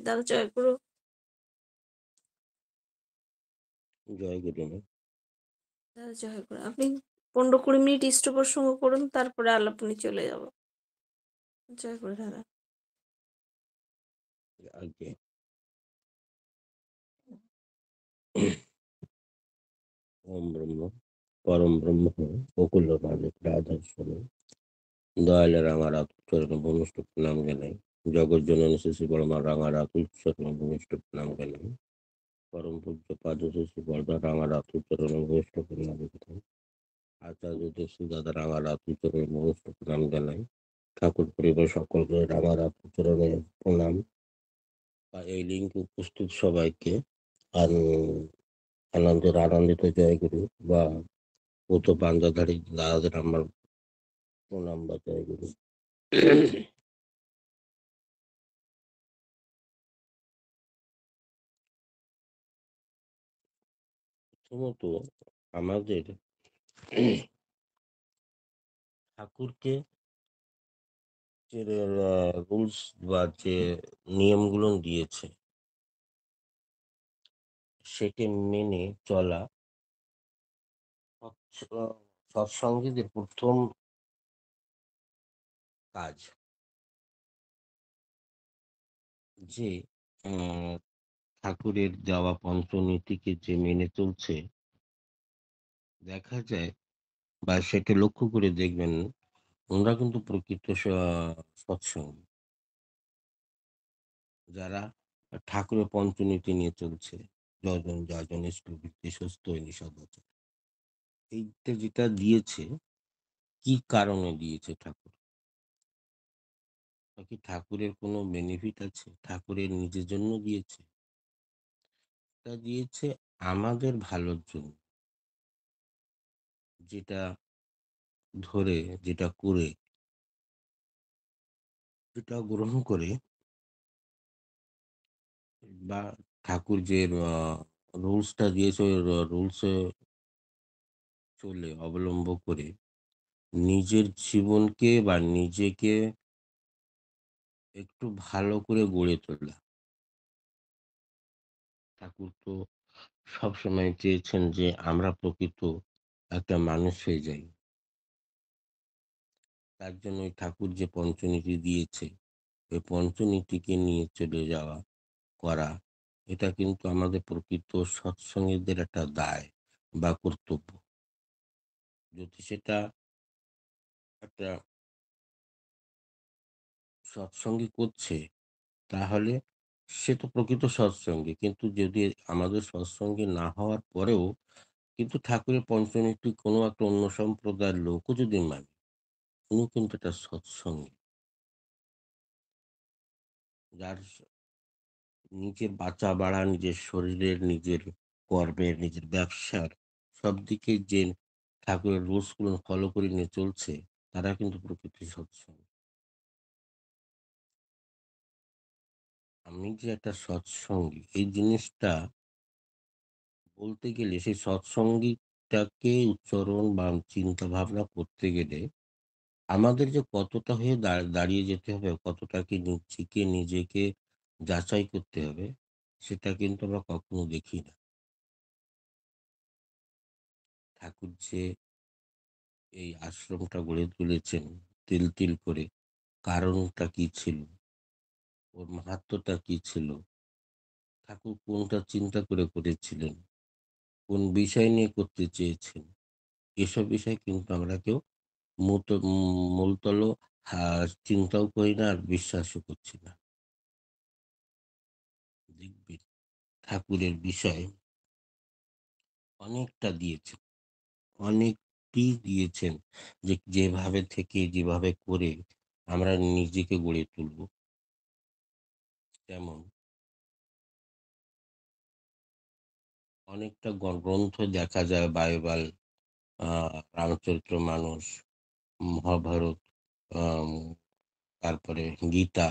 দাদা জয়গুরু। জয় গুরু মা। দাদা জয়গুরু। আপনি 15-20 মিনিট ইষ্ট প্রসঙ্গ করুন, তারপরে আলাপনি চলে যাব। জয়গুরু দাদা। আগে ওম ব্রহ্ম পরম ব্রহ্ম অকুল মালিক রাধার স্বরূপ দয়ালে রাঙারাত চরণ ভূমিষ্ঠ প্রণাম জানাই। জগৎ জননী শিশু বড়মা রাঙারাত চরণ ভূমিষ্ঠ প্রণাম জানাই। পরম পূজ্য পাদ শিশু বর্ধা রাঙারাত চরণ ভূমিষ্ঠ প্রণাম জানাই। আচার্য দেশু দাদা রাঙারাত চরণ ভূমিষ্ঠ প্রণাম জানাই। ঠাকুর পরিবার সকলকে রাঙারাত চরণে প্রণাম। এই লিঙ্ক উপস্থিত সবাইকে আনন্দিত জয়গুরু বা ভূত পাঞ্জাধারী দাদাদের আমার প্রণাম বা জয়গুরু। প্রথমত আমাদের ঠাকুরকে যে রুলস বা যে নিয়মগুলো দিয়েছে সেটি মেনে চলা সৎসঙ্গীদের প্রথম কাজ। যে ঠাকুরের দেওয়া পঞ্চনীতিকে যে মেনে চলছে, দেখা যায় বা সেটা লক্ষ্য করে দেখবেন ওরা কিন্তু প্রকৃত সৎসঙ্গী, যারা ঠাকুরের পঞ্চনীতি নিয়ে চলছে। যজন যাজন ইষ্টবৃত্তি সুস্থ নিষদাচার, এইটা যেটা দিয়েছে, কি কারণে দিয়েছে ঠাকুর? কি ঠাকুরের কোনো বেনিফিট আছে? ঠাকুরের নিজের জন্য দিয়েছে? তা দিয়েছে আমাদের ভালোর জন্য। যেটা ধরে, যেটা করে, যেটা গ্রহণ করে বা ঠাকুর যে রুলসটা দিয়েছে ওই রুলসে চলে অবলম্বন করে নিজের জীবনকে বা নিজেকে একটু ভালো করে গড়ে তোলা। ঠাকুর তো সবসময় চেয়েছেন যে আমরা প্রকৃত একটা মানুষ হয়ে যাই। তার জন্য ওই ঠাকুর যে পঞ্চনীতি দিয়েছে, ওই পঞ্চনীতিকে নিয়ে চলে যাওয়া, করা, এটা কিন্তু আমাদের প্রকৃত সৎসঙ্গীদের একটা দায় বা কর্তব্য। যদি সেটা একটা সৎসঙ্গী করছে, তাহলে সে তো প্রকৃত সৎসঙ্গী। কিন্তু যদি আমাদের সৎসঙ্গী না হওয়ার পরেও কিন্তু ঠাকুরের পঞ্চনীতি কোনো একটা অন্য সম্প্রদায়ের লোকও যদি মানে, উনি কিন্তু একটা সৎসঙ্গী। যার নিজের বাঁচা বাড়া, নিজের শরীরের, নিজের কর্মের, নিজের ব্যবসার সব দিকে যে ঠাকুরের রুলস গুলো ফলো করে নিয়ে চলছে, তারা কিন্তু প্রকৃত সৎসঙ্গী। আমি যে একটা সৎসঙ্গী, এই জিনিসটা বলতে গেলে সেই সৎসঙ্গীটাকে উচ্চারণ বা চিন্তা ভাবনা করতে গেলে আমাদের যে কতটা হয়ে দাঁড়িয়ে যেতে হবে, কতটা কি নিজেকে যাচাই করতে হবে, সেটা কিন্তু আমরা কখনো দেখি না। ঠাকুর যে এই আশ্রমটা গড়ে তুলেছেন তিল তিল করে, কারণটা কি ছিল, ওর মাহাত্ম্যটা কি ছিল, ঠাকুর কোনটা চিন্তা করে করেছিলেন, কোন বিষয় নিয়ে করতে চেয়েছেন, এসব বিষয় কিন্তু আমরা কেউ মূলতল চিন্তাও করি না, আর বিশ্বাসও করছি না। দেখবেন ঠাকুরের বিষয় অনেকটা দিয়েছেন, অনেকটি দিয়েছেন, যে যেভাবে থেকে যেভাবে করে আমরা নিজেকে গড়ে তুলব। যেমন অনেকটা গ্রন্থ দেখা যায়, বাইবেল, রামচরিত্র মানস, মহাভারত, আম, তারপরে গীতা,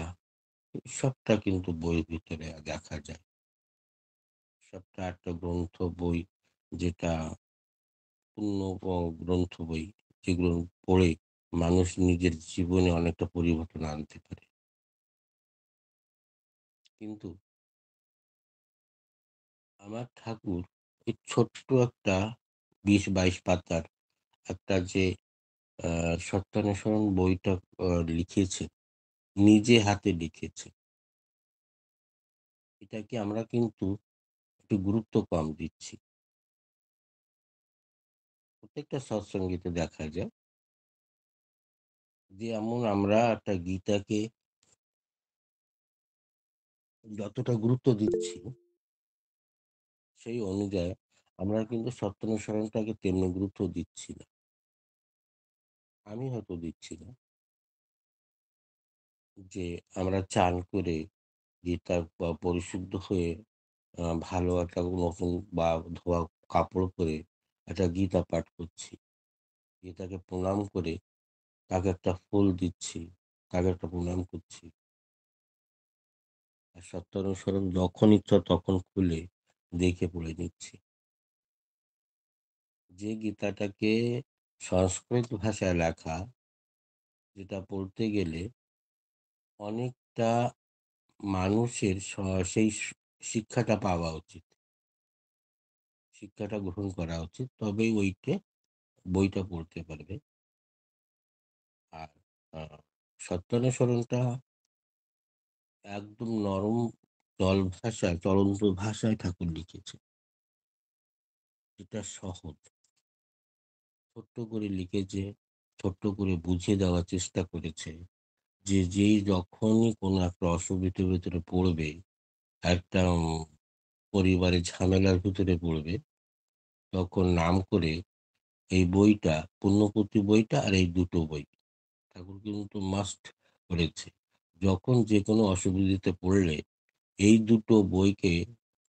সবটা কিন্তু বইয়ের ভিতরে দেখা যায়। সবটা একটা গ্রন্থ বই, যেটা পূর্ণ গ্রন্থ বই, যেগুলো পড়ে মানুষ নিজের জীবনে অনেকটা পরিবর্তন আনতে পারে। কিন্তু আমার ঠাকুর এই ছোট্ট একটা ২০-২২ পাতার একটা যে সত্যানুসরণ বইটা লিখেছে, নিজে হাতে লিখেছে। এটাকে আমরা কিন্তু একটু গুরুত্ব কম দিচ্ছি। প্রত্যেকটা সৎসঙ্গীতে দেখা যায় যে এমন আমরা একটা গীতাকে যতটা গুরুত্ব দিচ্ছি, সেই অনুযায়ী আমরা কিন্তু সত্যানুসরণটাকে তেমনি গুরুত্ব দিচ্ছি না। আমি হয়তো দিচ্ছি না। যে আমরা চান করে গীতা পরিশুদ্ধ হয়ে ভালো একটা নতুন বা ধোয়া কাপড় পরে একটা গীতা পাঠ করছি। গীতাকে প্রণাম করে তাকে একটা ফুল দিচ্ছি, তাকে একটা প্রণাম করছি। আর সত্যানুসরণ যখন ইচ্ছা তখন খুলে দেখে পড়ে নিচ্ছি। যে গীতাটাকে সংস্কৃত ভাষায় লেখা, যেটা পড়তে গেলে অনেকটা মানুষের সেই শিক্ষাটা পাওয়া উচিত। শিক্ষাটা গ্রহণ করা উচিত। তবেই বইটা পড়তে পারবে। আর আ সত্যানুসরণটা একদম নরম ভাষায়, চলন্ত ভাষায় ঠাকুর লিখেছে। যেটা সহজ। ছোট্ট করে লিখেছে, ছোট্ট করে বুঝিয়ে দেওয়ার চেষ্টা করেছে। যে যেই যখনই কোনো একটা অসুবিধার ভেতরে পড়বে, একটা পরিবারের ঝামেলার ভিতরে পড়বে, তখন নাম করে এই বইটা, পুণ্যপুঁথি বইটা আর এই দুটো বই ঠাকুর কিন্তু মাস্ট করেছে। যখন যেকোনো অসুবিধাতে পড়লে এই দুটো বইকে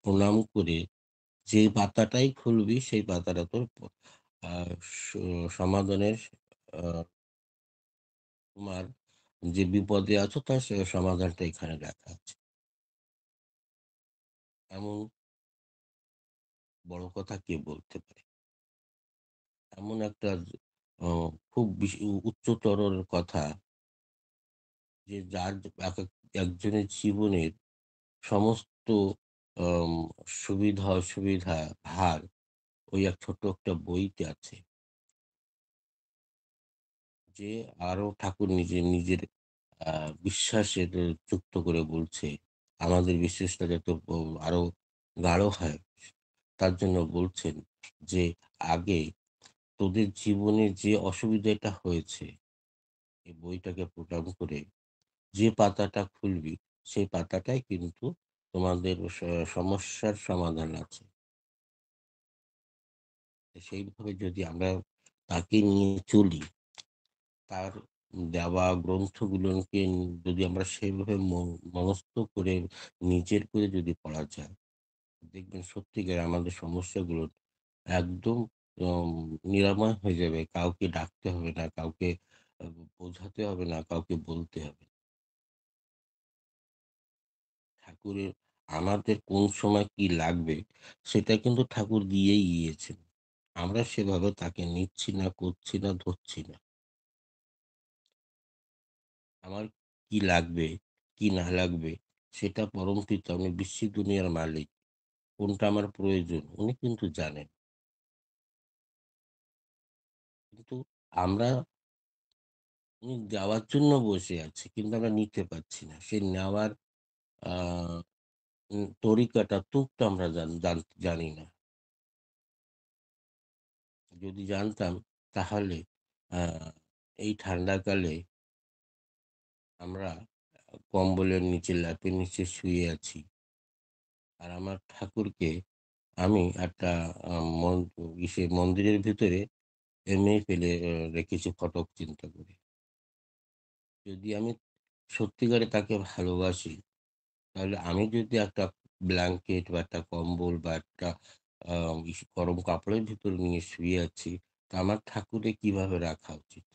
প্রণাম করে যে পাতাটাই খুলবি সেই পাতাটা তোর আ স সমাধানের আ তোমার যে বিপদে আছো তার সমাধানটা এখানে লেখা আছে। এমন বড় কথা কে বলতে পারে? এমন একটা অ খুব উচ্চতর কথা যে যার একেক একজনের জীবনের সমস্ত আম সুবিধা-অসুবিধা ভার ওই এক ছোট্ট একটা বইতে আছে। যে আরো ঠাকুর নিজের আ বিশ্বাসের যুক্ত করে বলছে, আমাদের বিশ্বাসটা যাতে আরো গাঢ় হয়, তার জন্য বলছেন যে, "আগে তোদের জীবনে যে অসুবিধাটা হয়েছে, এই বইটাকে প্রণাম করে যে পাতাটা খুলবি, সেই পাতাটায় কিন্তু তোমাদের সমস্যার সমাধান আছে।" সেইভাবে যদি আমরা তাকে নিয়ে চলি, তার দেওয়া গ্রন্থগুলোকে যদি আমরা সেভাবে মনস্থ করে নিজের করে যদি পড়া যায়, দেখবেন সত্যিকার আমাদের সমস্যাগুলো একদম উম নিরাময় হয়ে যাবে। কাউকে ডাকতে হবে না, কাউকে আ বোঝাতে হবে না, কাউকে বলতে হবে না। ঠাকুরের আমাদের কোন সময় কি লাগবে সেটা কিন্তু ঠাকুর দিয়েই গিয়েছেন। আমরা সেভাবে তাকে নিচ্ছি না, করছি না, ধরছি না। আমার কি লাগবে, কি না লাগবে সেটা পরমপিতা উনি বিশ্ব দুনিয়ার মালিক। কোনটা আমার প্রয়োজন উনি কিন্তু জানেন। কিন্তু আমরা উনি দেওয়ার জন্য বসে আছি কিন্তু আমরা নিতে পারছি না। সেই নেওয়ার আ তরিকাটা, তুকটা আমরা জানি না। যদি জানতাম তাহলে আ এই ঠান্ডাকালে আমরা কম্বলের নিচে, ল্যাপের নিচে শুয়ে আছি। আর আমার ঠাকুরকে আমি একটা আ মন মন্দিরের ভিতরে এমনিই ফেলে রেখেছি ফটক চিন্তা করে। যদি আমি সত্যিকারে তাকে ভালোবাসি, তাহলে আমি যদি একটা ব্ল্যাঙ্কেট বা একটা কম্বল বা একটা আ গরম কাপড়ের ভিতর নিয়ে শুয়ে আছি, তা আমার ঠাকুরকে কিভাবে রাখা উচিত?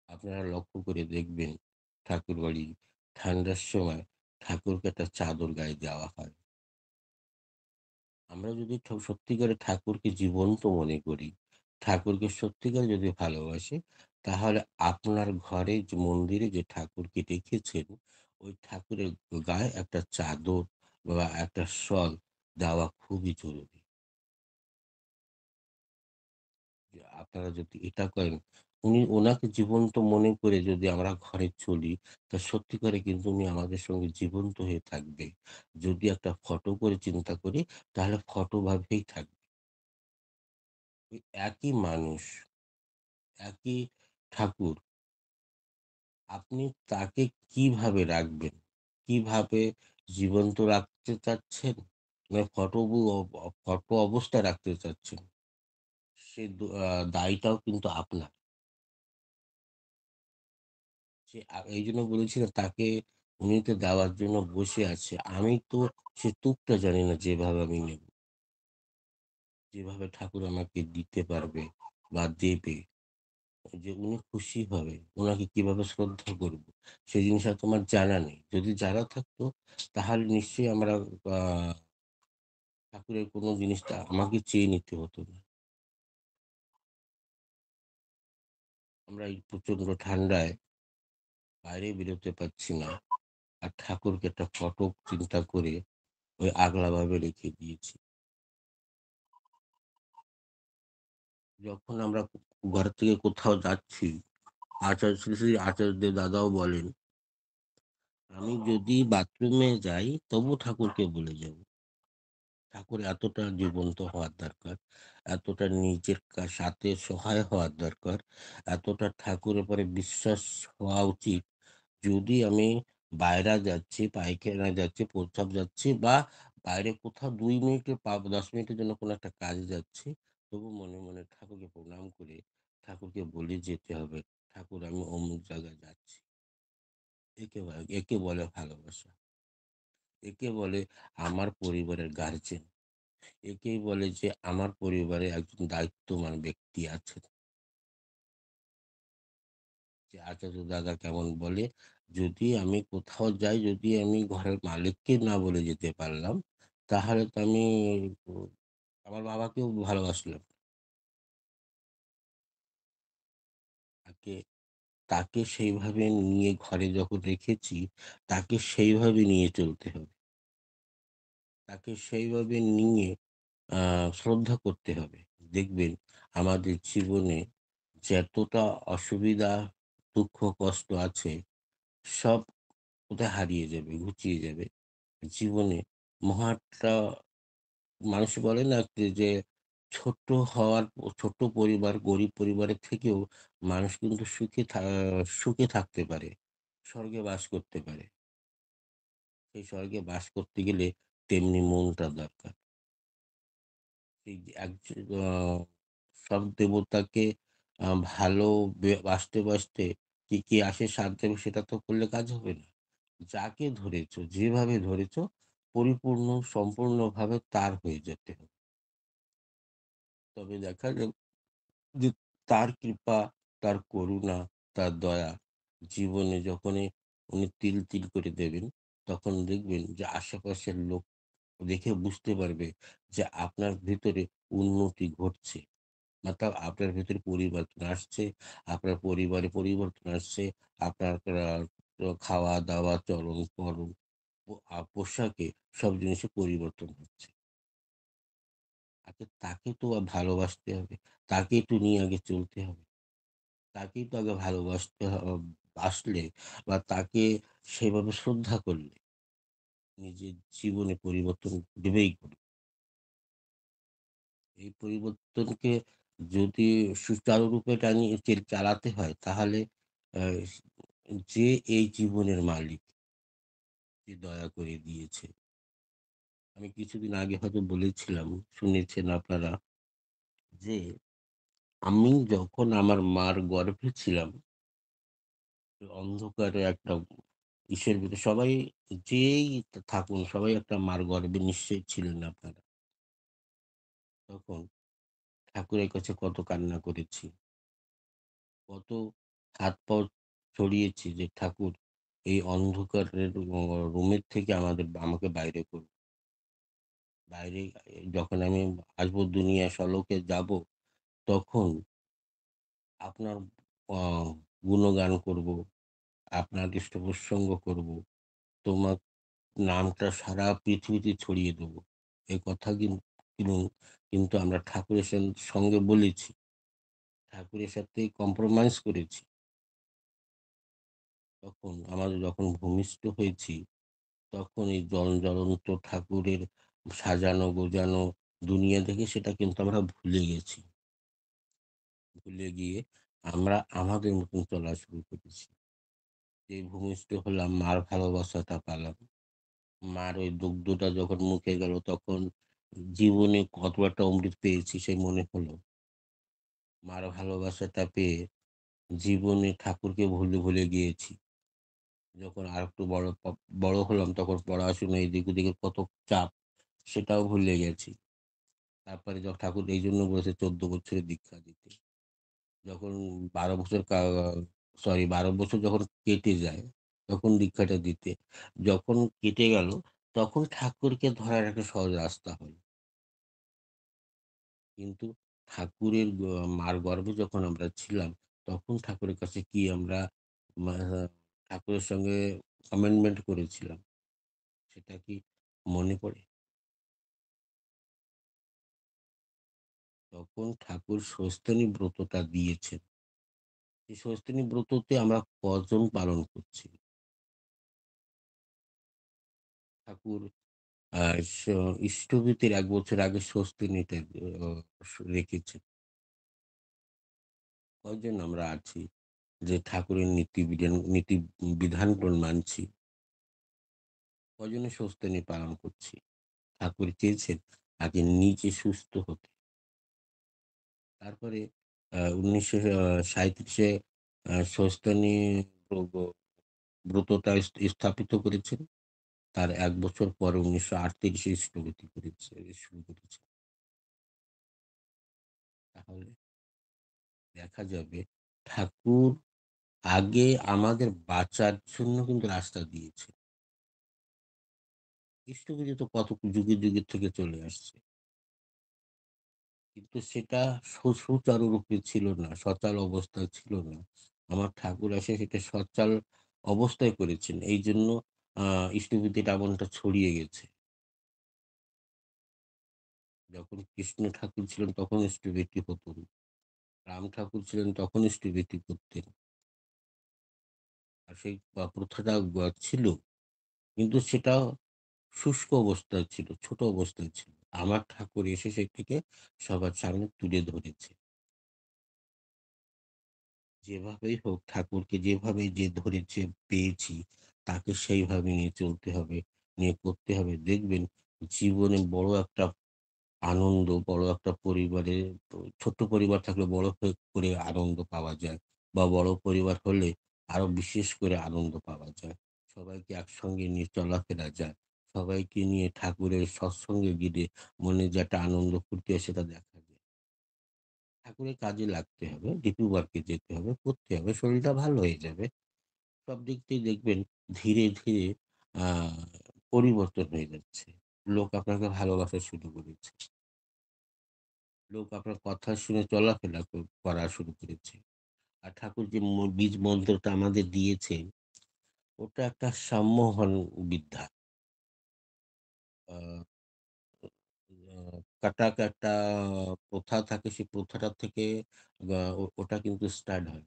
আপনারা লক্ষ্য করে দেখবেন ঠাকুরবাড়ি ঠান্ডার সময় ঠাকুরকে একটা চাদর গায়ে দেওয়া হয়। আমরা যদি সত্যিকারে ঠাকুরকে জীবন্ত মনে করি, ঠাকুরকে সত্যিকারে যদি ভালোবাসি, তাহলে আপনার ঘরে যে মন্দিরে যে ঠাকুরকে রেখেছেন, ওই ঠাকুরের গায়ে একটা চাদর বা একটা শল দেওয়া খুবই জরুরি। যে আপনারা যদি এটা করেন, ওনাকে জীবন্ত মনে করে যদি আমরা ঘরে চলি, তা সত্যিকারে কিন্তু উনি আমাদের সঙ্গে জীবন্ত হয়ে থাকবে। যদি একটা ফটো করে চিন্তা করি, তাহলে ফটো ভাবেই থাকবে। ওই একই মানুষ, একই ঠাকুর, আপনি তাকে কিভাবে রাখবেন? কিভাবে জীবন্ত রাখতে চাচ্ছেন? না ফটো অবস্থায় রাখতে চাচ্ছেন? সে দায়টাও কিন্তু আপনার। এইজন্য বলেছিলাম তাকে, উনি তো দেওয়ার জন্য বসে আছে। আমি তো সে তুকটা জানি না যেভাবে আমি নেব। যেভাবে ঠাকুর আমাকে দিতে পারবে বা দেবে, যে উনি খুশি হবে, উনাকে কিভাবে শ্রদ্ধা করব, সেই জিনিসটা তো আমার জানা নেই। যদি জানা থাকতো, তাহলে নিশ্চয়ই আমরা আ ঠাকুরের কোনো জিনিসটা আমাকে চেয়ে নিতে হতো না। আমরা এই প্রচন্ড ঠান্ডায় বাইরে বেরোতে পারছি না। আর ঠাকুরকে একটা ফটো চিন্তা করে ওই আগলাভাবে রেখে দিয়েছি। যখন আমরা ঘর থেকে কোথাও যাচ্ছি, শ্রী শ্রী আচার্যদেব দাদাও বলেন, আমি যদি বাথরুমে যাই তবু ঠাকুরকে বলে যাব। ঠাকুর এতটা জীবন্ত হওয়ার দরকার, এতটা নিজের সাথে সহায় হওয়ার দরকার, এতটা ঠাকুরের উপরে বিশ্বাস হওয়া উচিত। যদি আমি বাইরে যাচ্ছি, পায়খানা যাচ্ছি, প্রস্রাব যাচ্ছি বা বাইরে কোথাও ২ মিনিটের ১০ মিনিটের জন্য কোনো একটা কাজে যাচ্ছি, তবু মনে, মনে ঠাকুরকে প্রণাম করে ঠাকুরকে বলে যেতে হবে, "ঠাকুর আমি অমুক জায়গায় যাচ্ছি।" একে বলে ভালোবাসা। একে বলে আমার পরিবারের গার্জেন। একেই বলে যে আমার পরিবারে একজন দায়িত্ববান ব্যক্তি আছেন। যে আচার্য দাদা কেমন বলে, যদি আমি কোথাও যাই, যদি আমি ঘরের মালিককে না বলে যেতে পারলাম, তাহলে তো আমি উম আমার বাবাকেও ভালোবাসলাম। তাকে তাকে সেইভাবে নিয়ে ঘরে যখন রেখেছি, তাকে সেইভাবে নিয়ে চলতে হবে। তাকে সেইভাবে নিয়ে আ শ্রদ্ধা করতে হবে। দেখবেন আমাদের জীবনে যতটা অসুবিধা, দুঃখ, কষ্ট আছে, সব কোথায় হারিয়ে যাবে, ঘুচিয়ে যাবে। জীবনে মহা একটা মানুষ বলে না যে ছোট্ট হওয়ার ছোট্ট পরিবার, গরিব পরিবারের থেকেও মানুষ কিন্তু সুখে থাকতে পারে। স্বর্গে বাস করতে পারে। সেই স্বর্গে বাস করতে গেলে তেমনি মনটা দরকার। এই যে সব দেবতাকে ভালো বাসতে কি আসে সাথ দেবে, সেটা তো করলে কাজ হবে না। যাকে ধরেছ, যেভাবে ধরেছ, পরিপূর্ণ সম্পূর্ণভাবে তার হয়ে যেতে হবে। তবে দেখা যাবে যে তার কৃপা, তার করুণা, তার দয়া জীবনে যখনই উনি তিল, তিল করে দেবেন, তখন দেখবেন যে আশেপাশের লোক দেখে বুঝতে পারবে যে আপনার ভিতরে উন্নতি ঘটছে। অর্থাৎ আপনার ভেতরে পরিবর্তন আসছে, আপনার পরিবারে পরিবর্তন আসছে, আপনার খাওয়া-দাওয়া, চলন-বলন, পোশাকে সব জিনিসে পরিবর্তন হচ্ছে। তাকে তো ভালোবাসতে হবে। তাকেই তো নিয়ে আগে চলতে হবে। তাকেই তো আগে বাসলে বা তাকে সেভাবে শ্রদ্ধা করলে নিজের জীবনে পরিবর্তন ঘটবেই ঘটবে। এই পরিবর্তনকে যদি সুচারুরূপে চালাতে হয়, তাহলে আ যে এই জীবনের মালিক, যে দয়া করে দিয়েছে। আমি কিছুদিন আগে হয়তো বলেছিলাম, শুনেছেন আপনারা, যে আমি যখন আমার মার গর্ভে ছিলাম, অন্ধকারে একটা ইসের ভিতরে সবাই, যেই থাকুন, সবাই একটা মার গর্ভে নিশ্চয়ই ছিলেন আপনারা। তখন ঠাকুরের কাছে কত কান্না করেছি, কত হাত পাও ছড়িয়েছি যে, "ঠাকুর, এই অন্ধকারের রুমের থেকে আমাকে বাইরে করুন। বাইরে যখন আমি আসবো, দুনিয়া সলোকে যাবো, তখন আপনার আ গুণগান করব, আপনার ইষ্টপ্রসঙ্গ করব।" তোমার নামটা সারা পৃথিবীতে ছড়িয়ে দেবো। এ কথা কিন কিন্তু আমরা ঠাকুরের সঙ্গে বলেছি। ঠাকুরের সাথে কম্প্রোমাইজ করেছি। তখন আমাদের যখন ভূমিষ্ঠ হয়েছি, তখন এই জ্বলন্ত ঠাকুরের সাজানো গোজানো দুনিয়া দেখে সেটা কিন্তু আমরা ভুলে গেছি। ভুলে গিয়ে আমরা আমাদের মতন চলা শুরু করেছি। এই ভূমিষ্ঠ হলাম, মার ভালোবাসাটা পেলাম। মার ওই দুগ্ধটা যখন মুখে গেল তখন জীবনে কত একটা অমৃত পেয়েছি সে মনে হলো। মার ভালোবাসাটা পেয়ে জীবনে ঠাকুরকে ভুলে গিয়েছি। যখন আরেকটু বড় হলাম তখন পড়াশোনা এদিক ওদিকের কত চাপ সেটাও ভুলে গেছি। তারপরে ঠাকুর এইজন্য বলেছে ১৪ বছরে দীক্ষা দিতে। যখন ১২ বছর ১২ বছর যখন কেটে যায় তখন দীক্ষাটা দিতে। যখন কেটে গেল তখন ঠাকুরকে ধরার একটা সহজ রাস্তা হলো। কিন্তু ঠাকুরের মার গর্ভে যখন আমরা ছিলাম তখন ঠাকুরের কাছে কি আমরা মা ঠাকুরের সঙ্গে কমিটমেন্ট করেছিলাম সেটা কি মনে পড়ে? তখন ঠাকুর স্বস্তিনী ব্রতটা দিয়েছেন। এই স্বস্তিনী ব্রততে আমরা কজন পালন করছি? ঠাকুর আ স ইষ্টভূতির ১ বছর আগে স্বস্তিনীতে রেখেছেন। কয়জন আমরা আছি যে ঠাকুরের নীতি বিধানগুলো মানছি? কজনে স্বস্তিনী পালন করছি? ঠাকুর চেয়েছেন আগে নিজে সুস্থ হতে। তারপরে ১৯৩৭ স্বস্তিনী ব্র ব্রতটা স্থাপিত করেছেন। তার ১ বছর পরে ১৯৩৮ এ স্থগিত শুরু করেছে। তাহলে দেখা যাবে ঠাকুর আগে আমাদের বাঁচার জন্য কিন্তু রাস্তা দিয়েছে। স্থবির তো কত যুগে থেকে চলে আসছে। কিন্তু সেটা সুচারুরূপে ছিল না, সচল অবস্থায় ছিল না। আমার ঠাকুর এসে সেটা সচল অবস্থায় করেছেন। এইজন্য আ স্থবিরতা এমনটা ছড়িয়ে গেছে। যখন কৃষ্ণ ঠাকুর ছিলেন তখন স্থবিরটি হতো না। রাম ঠাকুর ছিলেন তখন স্থবিরটি করতেন। আর সেই প্রথাটা ছিল। কিন্তু সেটা শুষ্ক অবস্থায় ছিল, ছোট অবস্থায় ছিল। আমার ঠাকুর এসে সেটিকে সবার সামনে তুলে ধরেছে। যেভাবেই হোক ঠাকুরকে যেভাবে যে ধরেছে পেয়েছি তাকে সেইভাবে নিয়ে চলতে হবে, নিয়ে করতে হবে। দেখবেন জীবনে বড় একটা আনন্দ, বড় একটা পরিবারে ছোট্ট পরিবার থাকলে বড় করে আনন্দ পাওয়া যায় বা বড় পরিবার হলে আরো বিশেষ করে আনন্দ পাওয়া যায়। সবাইকে একসঙ্গে নিয়ে চলাফেরা যায়। সবাইকে নিয়ে ঠাকুরের সৎসঙ্গে গেলে মনে যে একটা আনন্দ ফুর্তি হয় সেটা দেখা যায়। ঠাকুরের কাজে লাগতে হবে, ডিপি ওয়ার্কে যেতে হবে, করতে হবে, শরীরটা ভালো হয়ে যাবে। সব দিক দিয়ে দেখবেন ধীরে আ পরিবর্তন হয়ে যাচ্ছে। লোক আপনাকে ভালোবাসা শুরু করেছে। লোক আপনার কথা শুনে চলাফেরা করা শুরু করেছে। আর ঠাকুর যে বীজ মন্ত্রটা আমাদের দিয়েছেন, ওটা একটা সম্মোহন বিদ্যা। আ আ একটা প্রথা থাকে, সেই প্রথাটা থেকে ওটা কিন্তু স্টার্ট হয়।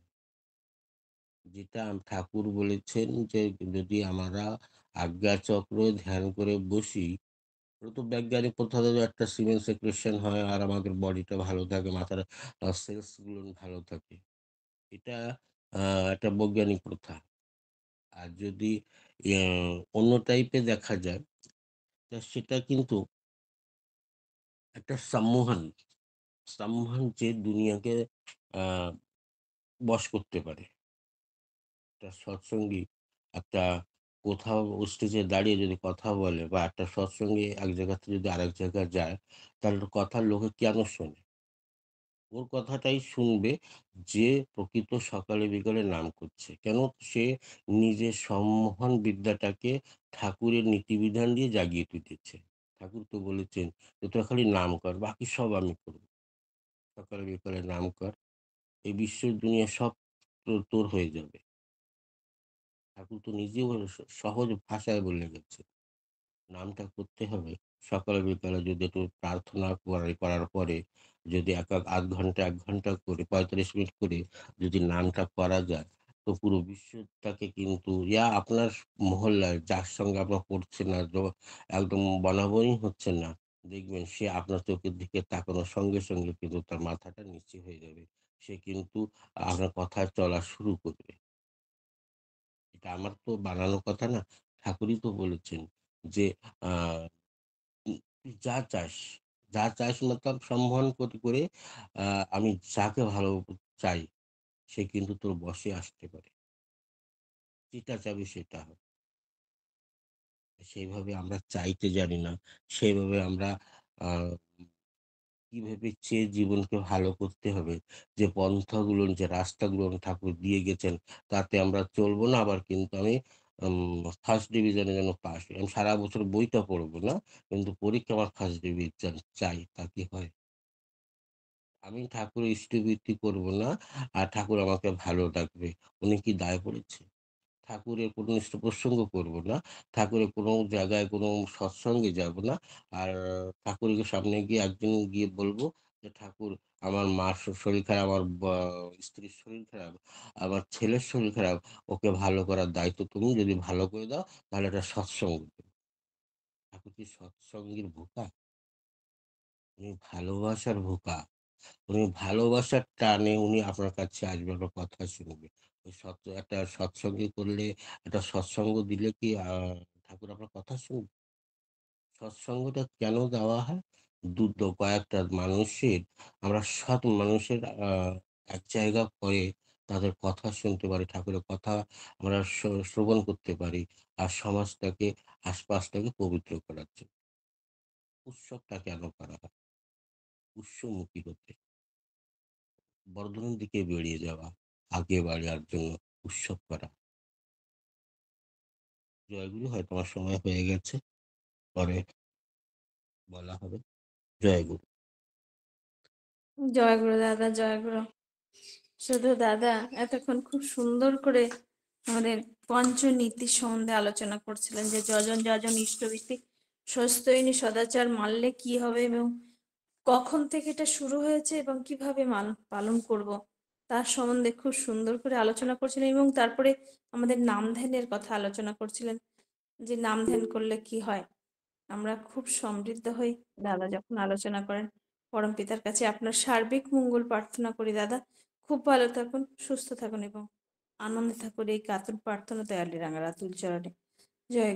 যেটা ঠাকুর বলেছেন যে, যদি আমরা আজ্ঞাচক্রে ধ্যান করে বসি, ওটা তো বৈজ্ঞানিক পদ্ধতিতে একটা সিমেন্ট সেক্রেশন হয় আর আমাদের বডিটা ভালো থাকে, মাথার সেলস গুলো ভালো থাকে। এটা আ একটা বৈজ্ঞানিক প্রথা। আর যদি ইয়া অন্য টাইপের দেখা যায়, তা সেটা কিন্তু একটা সম্মোহন। সম্মোহন যে দুনিয়াকে আ বশ করতে পারে। একটা সৎসঙ্গী একটা কোথাও স্টেজে দাঁড়িয়ে যদি কথা বলে বা একটা সৎসঙ্গী এক জায়গা থেকে যদি আরেক জায়গায় যায়, তার কথা লোকে কেন শোনে? ওর কথাটাই শুনবে যে প্রকৃত সকালে বিকালে নাম করছে। কেন? সে নিজের সম্মোহন বিদ্যাটাকে ঠাকুরের নীতিবিধান দিয়ে জাগিয়ে তুলেছে। ঠাকুর তো বলেছেন যে, "তোরা খালি নাম কর, বাকি সব আমি করব। সকালে বিকালে নাম কর। এই বিশ্ব দুনিয়া সব তোর হয়ে যাবে।" ঠাকুর তো নিজেও সহজ ভাষায় বলে গেছে। নামটা করতে হবে। সকালে বিকালে যদি একটু প্রার্থনা করার পরে যদি আধ ঘন্টা ১ ঘন্টা করে ৪৫ মিনিট করে যদি নামটা করা যায়, তো পুরো বিশ্বটাকে কিন্তু আপনার মহল্লায় যার সঙ্গে আপনার পড়ছে না, একদম বনাবনই হচ্ছে না, দেখবেন সে আপনার চোখের দিকে তাকানোর সঙ্গে, সঙ্গে কিন্তু তার মাথাটা নিচু হয়ে যাবে। সে কিন্তু আপনার কথায় চলা শুরু করবে। এটা আমার তো বানানো কথা না। ঠাকুরই তো বলেছেন যে, আ তুই যা চাস, যা চাস মতলব সম্মান করে আ আমি যাকে ভালো চাই সে কিন্তু তোর বশে আসতে পারে। যেটা চাবি সেটা হবে। সেইভাবে আমরা চাইতে জানি না। সেইভাবে আমরা আ কিভাবে চেয়ে জীবনকে ভালো করতে হবে, যে পন্থাগুলো যে রাস্তাগুলো ঠাকুর দিয়ে গেছেন তাতে আমরা চলবো না, আবার কিন্তু আমি ফার্স্ট ডিভিশনে যেন পাস হই। আমি সারা বছর বইটা পড়বো না। কিন্তু পরীক্ষায় আমার ফার্স্ট ডিভিশন চাই। তা কি হয়? আমি ঠাকুরের ইষ্টবৃত্তি করব না, আর ঠাকুর আমাকে ভালো রাখবে। উনি কি দায় পড়েছে? ঠাকুরের কোনো প্রসঙ্গ করব না। ঠাকুরের কোনো জায়গায় কোনো সৎসঙ্গে যাব না। আর ঠাকুরের সামনে গিয়ে একদিন গিয়ে বলব যে, "ঠাকুর, আমার মার শরীর খারাপ, আমার স্ত্রীর শরীর খারাপ, আমার ছেলের শরীর খারাপ। ওকে ভালো করার দায়িত্ব তুমি। যদি ভালো করে দাও তাহলে একটা সৎসঙ্গ দেব।" ঠাকুর কি সৎসঙ্গের ভোকা? উনি ভালোবাসার ভোকা। উনি ভালোবাসার টানে উনি আপনার কাছে আসবে, আপনার কথা শুনবে। ওই একটা সৎসঙ্গ করলে, একটা সৎসঙ্গ দিলে কি ঠাকুর আপনার কথা শুনবে? সৎসঙ্গটা কেন দেওয়া হয়? কয়েকটা মানুষের, আমরা সৎ মানুষের এক জায়গা করে তাদের কথা শুনতে পারি, ঠাকুরের কথা আমরা শ্রবণ করতে পারি। আর সমাজটাকে, আশপাশটাকে পবিত্র করার জন্য। উৎসবটা কেন করা হয়? উৎসমুখী হতে। বর্ধনের দিকে বেরিয়ে যাওয়া, আগে বাড়ার জন্য উৎসব করা। জয়গুরু, হয়তো আমার সময় হয়ে গেছে। পরে বলা হবে। জয়গুরু। জয় গুরু দাদা, জয় গুরু। শুধু দাদা এতক্ষণ খুব সুন্দর করে আমাদের পঞ্চনীতি সম্বন্ধে আলোচনা করছিলেন, যে যজন যজন ইষ্টবৃত্তি স্বস্ত্যয়নী সদাচার মানলে কি হবে, এবং কখন থেকে এটা শুরু হয়েছে এবং কিভাবে পালন করব, তার সম্বন্ধে খুব সুন্দর করে আলোচনা করছিলেন। এবং তারপরে আমাদের নাম ধ্যানের কথা আলোচনা করছিলেন, যে নাম ধ্যান করলে কি হয়, আমরা খুব সমৃদ্ধ হই। দাদা যখন আলোচনা করেন, পরম পিতার কাছে আপনার সার্বিক মঙ্গল প্রার্থনা করি দাদা। খুব ভালো থাকুন, সুস্থ থাকুন এবং আনন্দে থাকুন, এই কাতর প্রার্থনা দয়ালি রাঙা রাতুল চরণে। জয়